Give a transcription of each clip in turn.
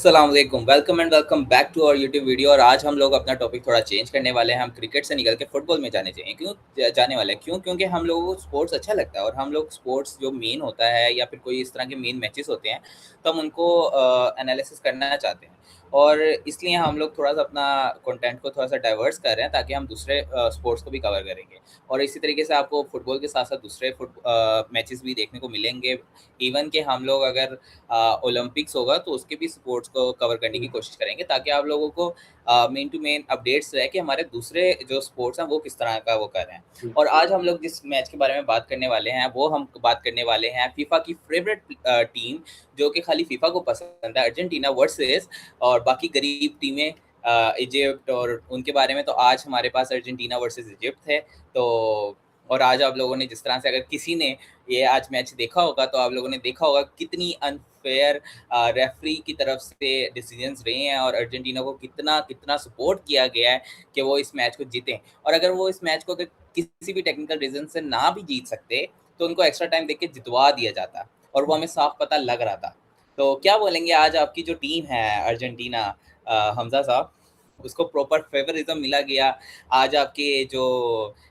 अस्सलाम वालेकुम, welcome and welcome back to our YouTube video. और आज हम लोग अपना टॉपिक थोड़ा चेंज करने वाले हैं। हम क्रिकेट से निकल के फुटबॉल में जाने वाले हैं। क्यों? क्योंकि हम लोगों को स्पोर्ट्स अच्छा लगता है और हम लोग स्पोर्ट्स जो मेन होता है या फिर कोई इस तरह के मेन मैचेस होते हैं, तो हम उनको एनालिसिस करना चाहते हैं। और इसलिए हम लोग थोड़ा-सा अपना कंटेंट को थोड़ा-सा डाइवर्स कर रहे हैं ताकि हम दूसरे स्पोर्ट्स को भी कवर करेंगे। और इसी तरीके से आपको फुटबॉल के साथ-साथ दूसरे मैचेस भी देखने को मिलेंगे। इवन कि हम लोग अगर ओलंपिक्स होगा तो उसके भी स्पोर्ट्स को कवर करने की जी, कोशिश करेंगे ताकि आप लोगों को मेन टू मेन अपडेट्स रहे कि हमारे दूसरे जो स्पोर्ट्स हैं वो किस तरह का वो कर रहे हैं। जी, और आज हम लोग जिस मैच के बारे में बात करने वाले हैं वो हम बात करने वाले हैं फीफा की फेवरेट टीम, जो कि खाली फीफा को पसंद है, अर्जेंटीना वर्सेस और बाकी गरीब टीमें इजिप्ट। और उनके बारे में तो आज हमारे पास अर्जेंटीना वर्सेस इजिप्ट है। तो और आज आप लोगों ने जिस तरह से, अगर किसी ने ये आज मैच देखा होगा तो आप लोगों ने देखा होगा कितनी अनफेयर रेफरी की तरफ से डिसीजंस रहे हैं और अर्जेंटीना को कितना कितना सपोर्ट किया गया है कि वो इस मैच को जीतें। और अगर वो इस मैच को अगर किसी भी टेक्निकल रीजन से ना भी जीत सकते तो उनको एक्स्ट्रा टाइम देके जितवा दिया जाता, और वो हमें साफ पता लग रहा था। तो क्या बोलेंगे आज आपकी जो टीम है अर्जेंटीना, हमजा साहब, उसको प्रॉपर फेवरिज्म मिला गया? आज आपके जो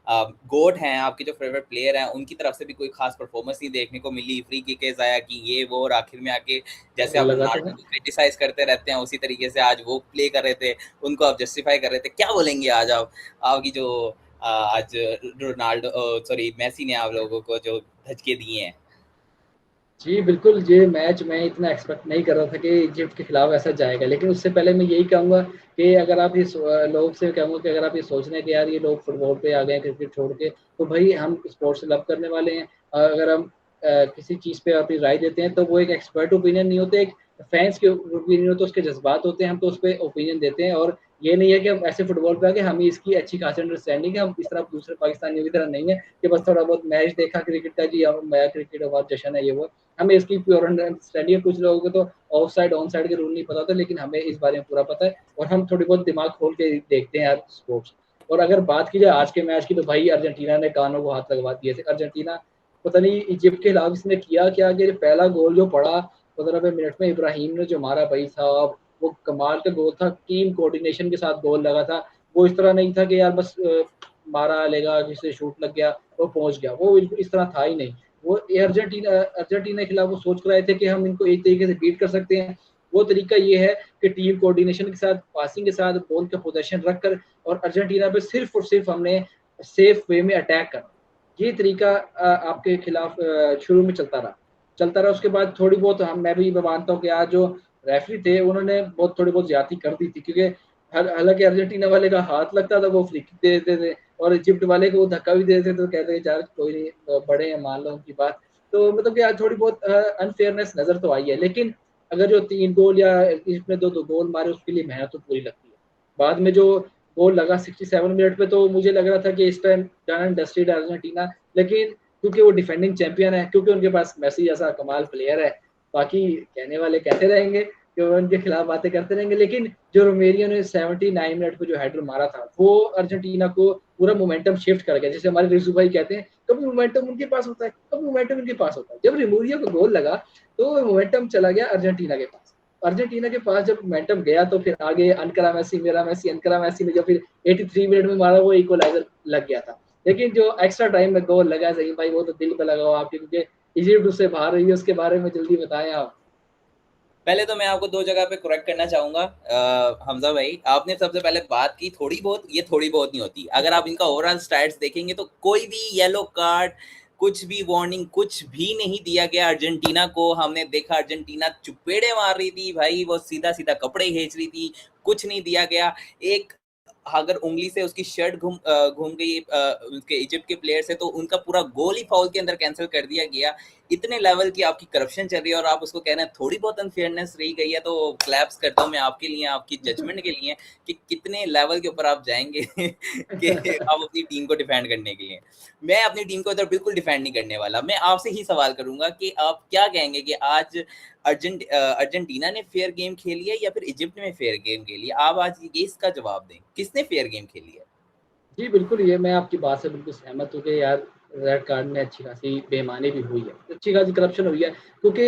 गोट हैं, आपके जो फेवरेट प्लेयर हैं, उनकी तरफ से भी कोई खास परफॉर्मेंस नहीं देखने को मिली, फ्री किकें आया कि ये वो, और आखिर में आके जैसे गोल आप लगा तो है। रोनाल्डो को क्रिटिसाइज करते रहते हैं उसी तरीके से आज वो प्ले कर रहे थे, उनको आप जस्टिफाई कर रहे थे। क्या बोलेंगे आज आप, आपकी जो आज रोनाल्डो, सॉरी, मेसी ने आप लोगों को जो धचके दिए हैं? जी, बिल्कुल, ये मैच मैं इतना एक्सपेक्ट नहीं कर रहा था कि इजिप्ट के खिलाफ ऐसा जाएगा, लेकिन उससे पहले मैं यही कहूँगा कि अगर आप लोग से कहूँगा कि अगर आप ये सोच रहे हैं कि यार ये लोग फुटबॉल पे आ गए हैं क्रिकेट छोड़ के, तो भई हम स्पोर्ट्स से लव करने वाले हैं। अगर हम किसी चीज़ पे अपनी राय देते हैं, तो वो एक एक्सपर्ट ओपिनियन नहीं होते, एक फैन्स के ओपिनियन होते हैं, उसके जज़्बात होते हैं, हम तो उस पे ओपिनियन देते हैं। और ये नहीं है कि हम ऐसे फुटबॉल पे आ गए, हमें इसकी अच्छी खासी अंडरस्टैंडिंग है, हम इस तरह दूसरे पाकिस्तानियों की तरह नहीं है कि बस थोड़ा बहुत मैच देखा क्रिकेट का, जी हम मैं क्रिकेट हमारा जश्न है, ये वो। हमें इसकी प्योर अंडरस्टैंडिंग है। कुछ लोगों को तो ऑफ साइड ऑन साइड के रूल नहीं पता होते, लेकिन हमें इस बारे में पूरा पता है और हम थोड़ी बहुत दिमाग खोल के देखते हैं यार स्पोर्ट्स। और अगर बात की जाए आज के मैच की, तो भाई अर्जेंटीना ने कानों को हाथ लगवा दिए थे। अर्जेंटीना पता नहीं इजिप्ट के खिलाफ इसने किया क्या कि पहला गोल जो पड़ा 15वें मिनट में इब्राहिम ने जो मारा, भाई साहब वो कमाल का गोल था। टीम कोऑर्डिनेशन के साथ गोल लगा था। वो इस तरह नहीं था कि यार बस मारा लेगा, जिससे शूट लग गया वो पहुंच गया, वो इस तरह था ही नहीं। वो अर्जेंटीना अर्जेंटीना के खिलाफ वो सोच कर आए थे कि हम इनको एक तरीके से बीट कर सकते हैं। वो तरीका ये है कि टीम कोऑर्डिनेशन के साथ, पासिंग के साथ, बॉल का पोजीशन रखकर और अर्जेंटीना पे सिर्फ और सिर्फ हमने सेफ वे में अटैक करना। ये तरीका आपके खिलाफ शुरू में चलता रहा। उसके बाद थोड़ी बहुत हम मैं भी मानता हूँ कि आज जो रेफरी थे उन्होंने बहुत थोड़ी बहुत ज्यादती कर दी थी, क्योंकि हालांकि अर्जेंटीना वाले का हाथ लगता था वो फ्री किक दे देते थे, और इजिप्ट वाले को वो धक्का भी दे देते थे, तो कहते थे यार कोई नहीं, बड़े हैं, मान लो उनकी बात। तो मतलब कि आज थोड़ी बहुत अनफेयरनेस नजर तो आई है, लेकिन अगर जो 3 गोल या इसमें दो दो गोल मारे उसके लिए मेहनत तो पूरी लगती है। बाद में जो गोल लगा 67 मिनट पे, तो मुझे लग रहा था कि इस time done and dusted Argentina. लेकिन क्योंकि वो डिफेंडिंग चैंपियन है, क्योंकि उनके पास मेसी जैसा कमाल प्लेयर है, बाकी कहने वाले कहते रहेंगे कि वो उनके खिलाफ बातें करते रहेंगे, लेकिन जो रोमेरियो ने 79 मिनट पे जो हेडर मारा था वो अर्जेंटीना को पूरा मोमेंटम शिफ्ट कर गया। जैसे हमारे रिजू भाई कहते हैं, कभी मोमेंटम उनके पास होता है, कभी मोमेंटम इनके पास होता है। जब रोमेरियो को गोल लगा तो मोमेंटम चला गया अर्जेंटीना के पास। अर्जेंटीना के पास जब मोमेंटम गया तो फिर आगे अनकरा मैसी, मेरा मैसी, अनकरा मैसी ने जो फिर 83 मिनट में मारा वो इक्वलाइजर लग गया था। लेकिन जो एक्स्ट्रा टाइम में गोल लगा सही भाई, वो तो दिल पे लगा हुआ आपके, क्योंकि इजिप्ट उससे बाहर रही है। उसके बारे में जल्दी बताएं आप। पहले तो मैं आपको दो जगह पे करेक्ट करना चाहूंगा। हमजा भाई, आपने सबसे पहले बात की थोड़ी बहुत, ये थोड़ी बहुत नहीं होती। अगर आप इनका ओवरऑल स्टैट्स देखेंगे तो कोई भी येलो कार्ड, कुछ भी वार्निंग, कुछ भी नहीं दिया गया अर्जेंटीना को। हमने देखा अर्जेंटीना चुपेड़े मार रही थी भाई, वो सीधा सीधा कपड़े खींच रही थी, कुछ नहीं दिया गया। एक अगर उंगली से उसकी शर्ट घूम गई उसके इजिप्ट के प्लेयर से, तो उनका पूरा गोल ही फाउल के अंदर कैंसिल कर दिया गया। इतने लेवल की आपकी करप्शन चल रही है और आप उसको कह रहे हैं थोड़ी बहुत अनफेयरनेस रही गई है। तो क्लैप्स करता हूँ मैं आपके लिए, आपकी जजमेंट के लिए कि कितने लेवल के ऊपर आप जाएंगे कि आप अपनी टीम को डिफेंड करने के लिए। मैं अपनी टीम को इधर बिल्कुल डिफेंड नहीं करने वाला। मैं आपसे ही सवाल करूंगा कि आप क्या कहेंगे कि आज अर्जेंटीना ने फेयर गेम खेली है या फिर इजिप्ट ने फेयर गेम खेली है? आप आज ये इसका जवाब दें, किसने फेयर गेम खेली है? जी, बिल्कुल, ये मैं आपकी बात से बिल्कुल सहमत हूँ कि यार रेड कार्ड में अच्छी खासी बेईमानी भी हुई है, अच्छी खासी करप्शन हुई है, क्योंकि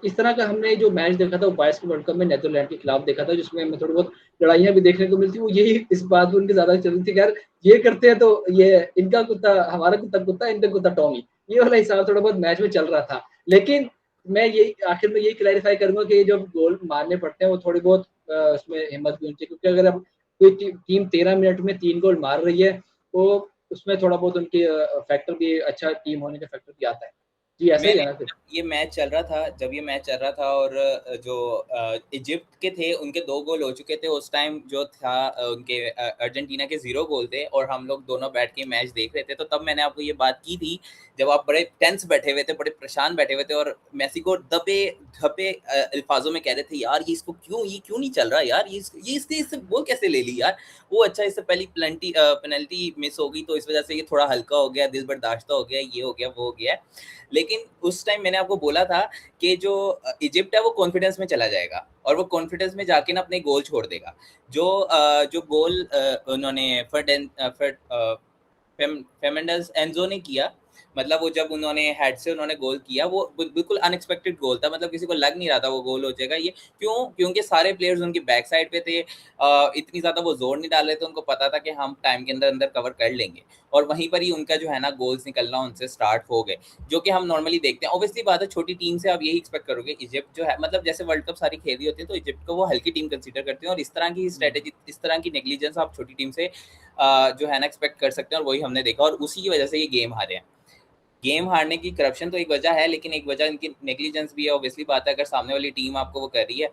इस तरह का हमने जो मैच देखा था वो 22 के वर्ल्ड कप में नीदरलैंड के खिलाफ देखा था, जिसमें हमें थोड़ी बहुत लड़ाइयाँ भी देखने को मिलती, वो यही इस बात पर उनकी ज़्यादा चल रही थी कि यार ये करते हैं तो ये इनका कुत्ता हमारा कुत्ता, इनका कुत्ता टॉमी, ये वाला हिसाब थोड़ा बहुत मैच में चल रहा था। लेकिन मैं यही आखिर में यही क्लैरिफाई करूंगा कि जो गोल मारने पड़ते हैं वो थोड़ी बहुत उसमें हिम्मत भी होनी चाहिए, क्योंकि अगर अब कोई टीम 13 मिनट में 3 गोल मार रही है तो उसमें थोड़ा बहुत उनके फैक्टर भी, अच्छा टीम होने का फैक्टर भी आता है। जी ऐसा ही मैंने है ना फिर। जब ये मैच चल रहा था, जब ये मैच चल रहा था और जो इजिप्ट के थे उनके 2 गोल हो चुके थे उस टाइम, जो था उनके अर्जेंटीना के 0 गोल थे, और हम लोग दोनों बैठ के मैच देख रहे थे। तो तब मैंने आपको ये बात की थी, जब आप बड़े टेंस बैठे हुए थे, बड़े परेशान बैठे हुए थे, और मेसी को दबे धपे अल्फाजों में कह रहे थे यार ये इसको ये क्यों नहीं चल रहा यार, ये इससे गोल कैसे ले ली यार, वो अच्छा इससे पहली पेनल्टी मिस हो गई तो इस वजह से ये थोड़ा हल्का हो गया, दिल बर्दाश्त हो गया, ये हो गया वो हो गया। लेकिन उस टाइम मैंने आपको बोला था कि जो इजिप्ट है वो कॉन्फिडेंस में चला जाएगा, और वो कॉन्फिडेंस में जाके ना अपने गोल छोड़ देगा। जो गोल उन्होंने फेर्नांडेज एंजो ने किया, मतलब वो जब उन्होंने हेड से उन्होंने गोल किया, वो बिल्कुल अनएक्सपेक्टेड गोल था, मतलब किसी को लग नहीं रहा था वो गोल हो जाएगा। ये क्योंकि सारे प्लेयर्स उनकी बैक साइड पे थे, इतनी ज़्यादा वो जोर नहीं डाल रहे थे, उनको पता था कि हम टाइम के अंदर अंदर कवर कर लेंगे, और वहीं पर ही उनका जो है ना गोल्स निकलना उनसे स्टार्ट हो गए, जो कि हम नॉर्मली देखते हैं। ऑब्वियसली बात है, छोटी टीम से आप यही एक्सपेक्ट करोगे। इजिप्ट जो है, मतलब जैसे वर्ल्ड कप सारी खेल रही होती है तो इजिप्ट को वो हल्की टीम कंसीडर करते हैं, और इस तरह की स्ट्रेटेजी, इस तरह की नेग्लिजेंस आप छोटी टीम से जो है ना एक्सपेक्ट कर सकते हैं, और वही हमने देखा, और उसी की वजह से ये गेम हारे हैं। गेम हारने की करप्शन तो एक वजह है, लेकिन एक वजह इनकी नेग्लिजेंस भी है। ऑब्वियसली बात है, अगर सामने वाली टीम आपको वो कर रही है,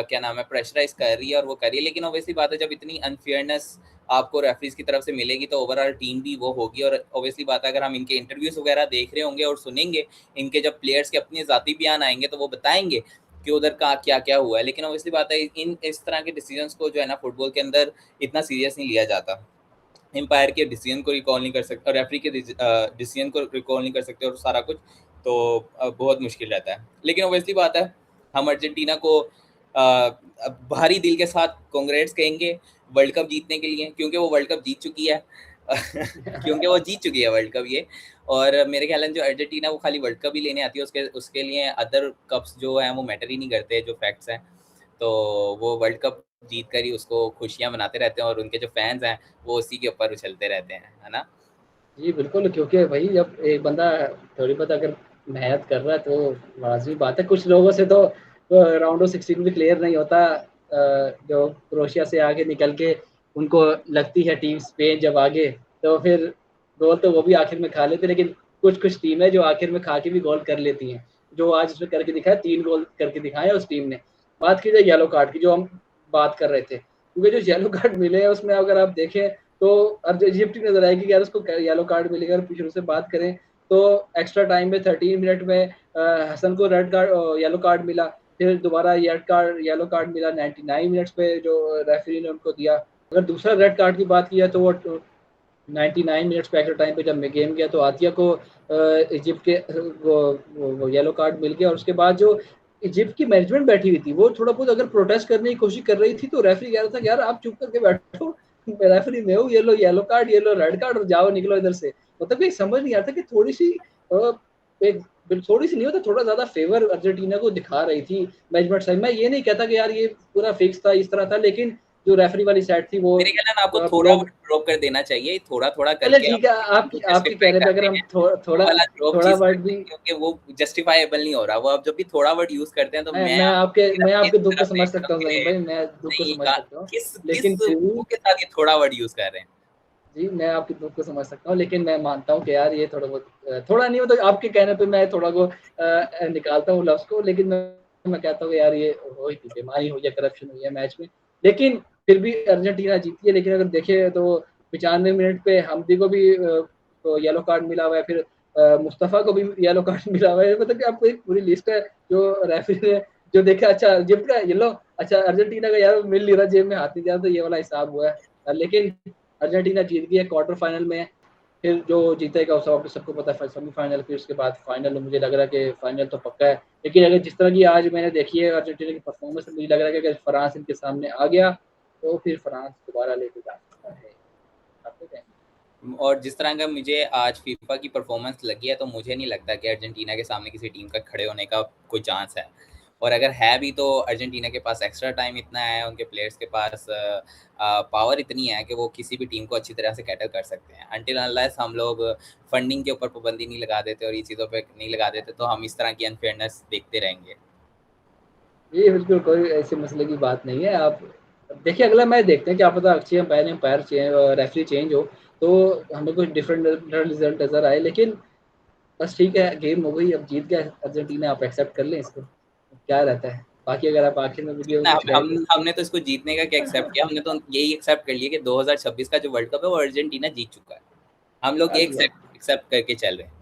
क्या नाम है, प्रेशराइज कर रही है, और वो कर रही है, लेकिन ऑब्वियसली बात है जब इतनी अनफेयरनेस आपको रेफरीज की तरफ से मिलेगी तो ओवरऑल टीम भी वो होगी। और ऑब्वियसली बात है, अगर हम इनके इंटरव्यूज वगैरह देख रहे होंगे और सुनेंगे, इनके जब प्लेयर्स के अपने ज़ाती बयान आएंगे तो वो बताएंगे कि उधर का क्या क्या हुआ है। लेकिन ऑब्वियसली बात है, इन इस तरह के डिसीजंस को जो है ना फुटबॉल के अंदर इतना सीरियस नहीं लिया जाता। एम्पायर के डिसीजन को रिकॉल नहीं कर सकते, और रेफरी के डिसीजन को रिकॉल नहीं कर सकते, और सारा कुछ तो बहुत मुश्किल रहता है। लेकिन ऑब्वियसली बात है, हम अर्जेंटीना को भारी दिल के साथ कांग्रेट्स कहेंगे वर्ल्ड कप जीतने के लिए, क्योंकि वो वर्ल्ड कप जीत चुकी है क्योंकि वो जीत चुकी है वर्ल्ड कप ये। और मेरे ख्याल में जो अर्जेंटीना वो खाली वर्ल्ड कप ही लेने आती है, उसके उसके लिए अदर कप्स जो हैं वो मैटर ही नहीं करते, जो फैक्ट्स हैं। तो वो वर्ल्ड कप जीत कर ही उसको खुशियाँ मनाते रहते हैं, और उनके जो फैंस हैं वो उसी के ऊपर उछलते रहते हैं, है ना? जी बिल्कुल, क्योंकि भाई जब एक बंदा थोड़ी बहुत अगर मेहनत कर रहा है तो लाज़मी बात है, कुछ लोगों से तो राउंड ऑफ 16 भी क्लियर नहीं होता। जो क्रोएशिया से आगे निकल के उनको लगती है टीम स्पेन जब आगे, तो फिर गोल तो वो भी आखिर में खा लेते, लेकिन कुछ टीमें जो आखिर में खा के भी गोल कर लेती हैं, जो आज उसने करके दिखाया, 3 गोल करके दिखाया उस टीम ने। बात की जाए येलो कार्ड की, जो हम बात कर रहे थे, क्योंकि जो येलो कार्ड मिले हैं उसमें अगर आप देखें तो अब इजिप्ट की नजर आएगी कि यार उसको येलो कार्ड मिलेगा। और शुरू से बात करें तो एक्स्ट्रा टाइम में 13 मिनट में हसन को रेड कार्ड येलो कार्ड मिला, फिर दोबारा येलो कार्ड मिला 99 मिनट्स पे जो रेफरी ने उनको दिया। अगर दूसरा रेड कार्ड की बात की है तो वो 99 मिनट्स पे एक्स्ट्रा टाइम पे जब गेम गया तो आतिया को इजिप्ट के वो येलो कार्ड मिल गया। और उसके बाद जो इजिप्ट की मैनेजमेंट बैठी हुई थी वो थोड़ा बहुत अगर प्रोटेस्ट करने की कोशिश कर रही थी तो रेफरी कह रहा था कि यार आप चुप करके बैठो, रेफरी में हूँ, yellow card, yellow red card, और जाओ निकलो इधर से। मतलब कि समझ नहीं आता कि थोड़ी सी एक थोड़ी सी नहीं होता, थोड़ा ज्यादा फेवर अर्जेंटीना को दिखा रही थी मैनेजमेंट साइड। मैं ये नहीं कहता कि यार ये पूरा फिक्स था इस तरह था, लेकिन जो रेफरी वाली साइड थी वो मेरे ख्याल में आपको थोड़ा लोग, बहुत ड्रॉप कर देना चाहिए, थोड़ा-थोड़ा चले करके ठीक है, अपनी टीम को आपकी आपकी जस्टिफाई कहने पे कर अगर रहे हम हैं। वो थोड़ा वाला ड्रॉप थोड़ा चीज़ वर्ड करते भी, हैं क्योंकि वो जस्टिफाइएबल नहीं हो रहा। वो आप जब भी थोड़ा वर्ड यूज़ करते हैं तो मैं मैं मैं आपको आपके मेरा मैं इस आपके दुख को तरफ समझ देखता सकता हूँ हूँ कि ज़हीर भाई, मैं दुख को नहीं, समझ सकता हूँ, किस लेकिन फिर भी मुँह के साथ ये थोड़ा वर्ड यूज़ कर रहे हैं? जी, मैं आपकी दुःख को समझ सकता हूँ, लेकिन मैं मानता हूँ कि यार ये थोड़ा बहुत थोड़ा नहीं, मतलब आपके कहने पे मैं थोड़ा वो निकालता हूँ लफ्ज़ को, लेकिन मैं कहता हूँ यार ये हुई थी, बेईमानी हुई है, करप्शन हुई है मैच में। लेकिन फिर भी अर्जेंटीना जीती है। लेकिन अगर देखें तो 95 मिनट पे हमदी को भी तो येलो कार्ड मिला हुआ है, फिर मुस्तफ़ा को भी येलो कार्ड मिला हुआ है। मतलब कि आपको एक पूरी लिस्ट है जो रेफरी ने जो देखा, अच्छा इजिप्ट का येलो, अच्छा अर्जेंटीना का यार मिल नहीं रहा, जेब में हाथ नहीं जा रहा, तो ये वाला हिसाब हुआ है। लेकिन अर्जेंटीना जीत गई है क्वार्टर फाइनल में। फिर जो जीतेगा उस सबको पता है, सेमीफाइनल, फिर उसके बाद फाइनल। मुझे लग रहा है कि फाइनल तो पक्का है। लेकिन अगर जिस तरह की आज मैंने देखी है अर्जेंटीना की परफॉर्मेंस, मुझे लग रहा है कि अगर फ्रांस इनके सामने आ गया तो फिर फ्रांस दोबारा लेके जा सकता है। आपको क्या? और जिस तरह का मुझे आज फीफा की परफॉर्मेंस लगी है, तो मुझे नहीं लगता कि अर्जेंटीना के सामने किसी टीम का खड़े होने का कोई चांस है। और अगर है भी तो अर्जेंटीना के पास एक्स्ट्रा टाइम इतना है, उनके प्लेयर्स के पास पावर इतनी है कि वो किसी भी टीम को अच्छी तरह से कैटर कर सकते हैं। अनटिल अनलेस हम लोग फंडिंग के ऊपर पाबंदी नहीं लगा देते और ये चीज़ों पे नहीं लगा देते, तो हम इस तरह की अनफेयरनेस देखते रहेंगे। ये बिल्कुल कोई ऐसे मसले की बात नहीं है। आप देखिए अगला मैच देखते हैं, क्या पता अच्छी अंपायर एम्पायर रेफरी चेंज हो तो हमें कुछ डिफरेंट रिजल्ट नजर आए, लेकिन बस ठीक है, गेम हो गई, अब जीत गया अर्जेंटीना, आप एक्सेप्ट कर लें इसको, क्या रहता है। बाकी अगर आप आखिर में वीडियो में ना कुछ कहें तो। हमने तो इसको जीतने का क्या एक्सेप्ट किया, हमने तो यही एक्सेप्ट कर लिया कि 2026 का जो वर्ल्ड कप है वो अर्जेंटीना जीत चुका है। हम लोग ये बस बस। एक्सेप्ट करके चल रहे हैं।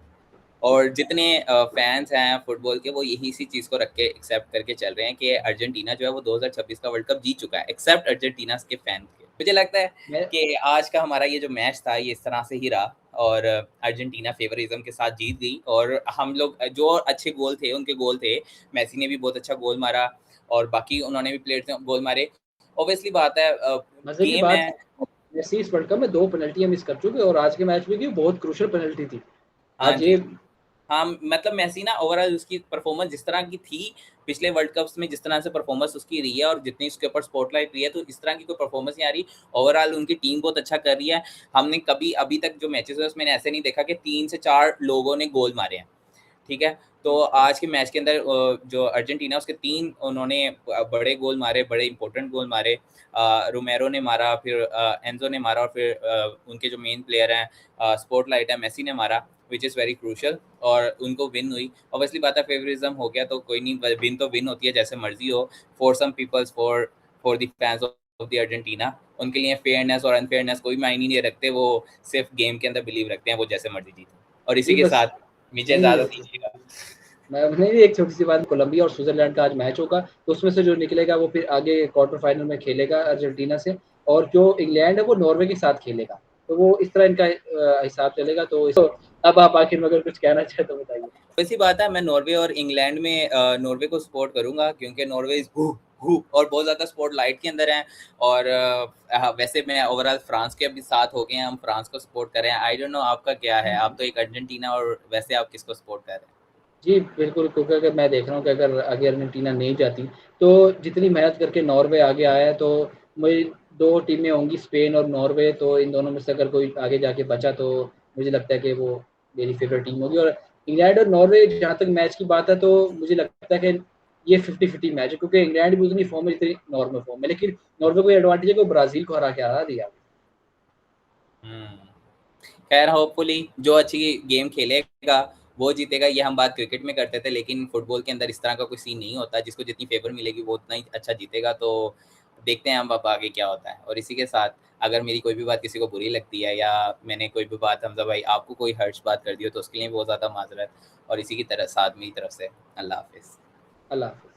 और जितने फैंस हैं फुटबॉल के, वो यही सी चीज़ को रख के एक्सेप्ट करके चल रहे हैं कि अर्जेंटीना जो है वो 2026 का वर्ल्ड कप जीत चुका है, एक्सेप्ट अर्जेंटीना के फैन के। मुझे लगता है मैं कि आज का हमारा ये जो मैच था ये इस तरह से ही रहा, और अर्जेंटीना फेवरिज्म के साथ जीत गई। और हम लोग जो अच्छे गोल थे उनके गोल थे, मेसी ने भी बहुत अच्छा गोल मारा और बाकी उन्होंने भी प्लेयर्स ने गोल मारे। ऑब्वियसली बात है, मजे की गेम बात है। है, मेसी इस वर्ल्ड कप में 2 पेनल्टियां मिस कर चुके और आज के मैच में की बहुत क्रूशियल पेनल्टी थी। हाँ आज जी। ये हाँ, मतलब मेसी ना ओवरऑल उसकी परफॉर्मेंस जिस तरह की थी पिछले वर्ल्ड कप्स में, जिस तरह से परफॉर्मेंस उसकी रही है और जितनी उसके ऊपर स्पॉटलाइट रही है, तो इस तरह की कोई परफॉर्मेंस नहीं आ रही। ओवरऑल उनकी टीम बहुत अच्छा कर रही है। हमने कभी अभी तक जो मैचेस हुए उसमें ऐसे नहीं देखा कि 3 से 4 लोगों ने गोल मारे हैं। ठीक है? तो आज के मैच के अंदर जो अर्जेंटीना उसके 3 उन्होंने बड़े गोल मारे, बड़े इंपॉर्टेंट गोल मारे। रोमेरो ने मारा, फिर एंजो ने मारा और फिर उनके जो मेन प्लेयर हैं स्पॉटलाइट है मेसी ने मारा, व्हिच इज़ वेरी क्रूशियल, और उनको विन हुई। ऑब्वियसली बात है फेवरिज्म हो गया तो कोई नहीं, विन तो विन होती है जैसे मर्जी हो। For some peoples, for the fans of the Argentina, उनके लिए फेयरनेस और अनफेयरनेस कोई मायने नहीं रखते, वो सिर्फ गेम के अंदर बिलीव रखते हैं, वो जैसे मर्जी जीते। और इसी जी के बस। साथ मुझे नहीं इजाज़त दीजिएगा। मैं भी एक छोटी सी बात, कोलंबिया और स्विट्जरलैंड का आज मैच होगा, तो उसमें से जो निकलेगा वो फिर आगे क्वार्टर फाइनल में खेलेगा अर्जेंटीना से, और जो इंग्लैंड है वो नॉर्वे के साथ खेलेगा। तो वो इस तरह इनका हिसाब चलेगा। तो अब आप आखिर में अगर कुछ कहना चाहें तो बताइए। वैसी बात है, मैं नॉर्वे और इंग्लैंड में नॉर्वे को सपोर्ट करूंगा क्योंकि नॉर्वे इज और बहुत ज़्यादा स्पोर्ट लाइट के अंदर है। और वैसे मैं ओवरऑल फ्रांस के भी साथ हो गए हैं, हम फ्रांस को सपोर्ट कर रहे हैं। आई डोंट नो आपका क्या है, आप तो एक अर्जेंटीना, और वैसे आप किसको सपोर्ट कर रहे हैं? जी, बिल्कुल, क्योंकि अगर मैं देख रहा हूँ कि अगर आगे अर्जेंटीना नहीं जाती, तो जितनी मेहनत करके नॉर्वे आगे आया है, तो मुझे 2 टीमें होंगी, स्पेन और नॉर्वे, तो इन दोनों में से अगर कोई आगे जाके बचा, तो मुझे लगता है कि वो मेरी फ़ेवरेट टीम होगी। और इंग्लैंड और नॉर्वे जहाँ तक मैच की बात है, तो मुझे लगता है कि ये 50-50 मैच है, क्योंकि इंग्लैंड भी उतनी फ़ॉर्म में जितनी नॉर्वे फ़ॉर्म में, लेकिन नॉर्वे को ये एडवांटेज है कि वो ब्राज़ील को हरा दिया। खैर, होपफुली जो अच्छी गेम खेलेगा वो जीतेगा। ये हम बात क्रिकेट में करते थे, लेकिन फुटबॉल के अंदर इस तरह का कोई सीन नहीं होता। जिसको जितनी फेवर मिलेगी वो उतना ही अच्छा जीतेगा। तो देखते हैं हम अब आगे क्या होता है। और इसी के साथ, अगर मेरी कोई भी बात किसी को बुरी लगती है या मैंने कोई भी बात, हमजा भाई आपको कोई हर्ष बात कर दी हो, तो उसके लिए बहुत ज़्यादा माजरत। और इसी की तरह साथ मेरी तरफ से अल्लाह हाफिज़। अल्लाह हाफ़िज़।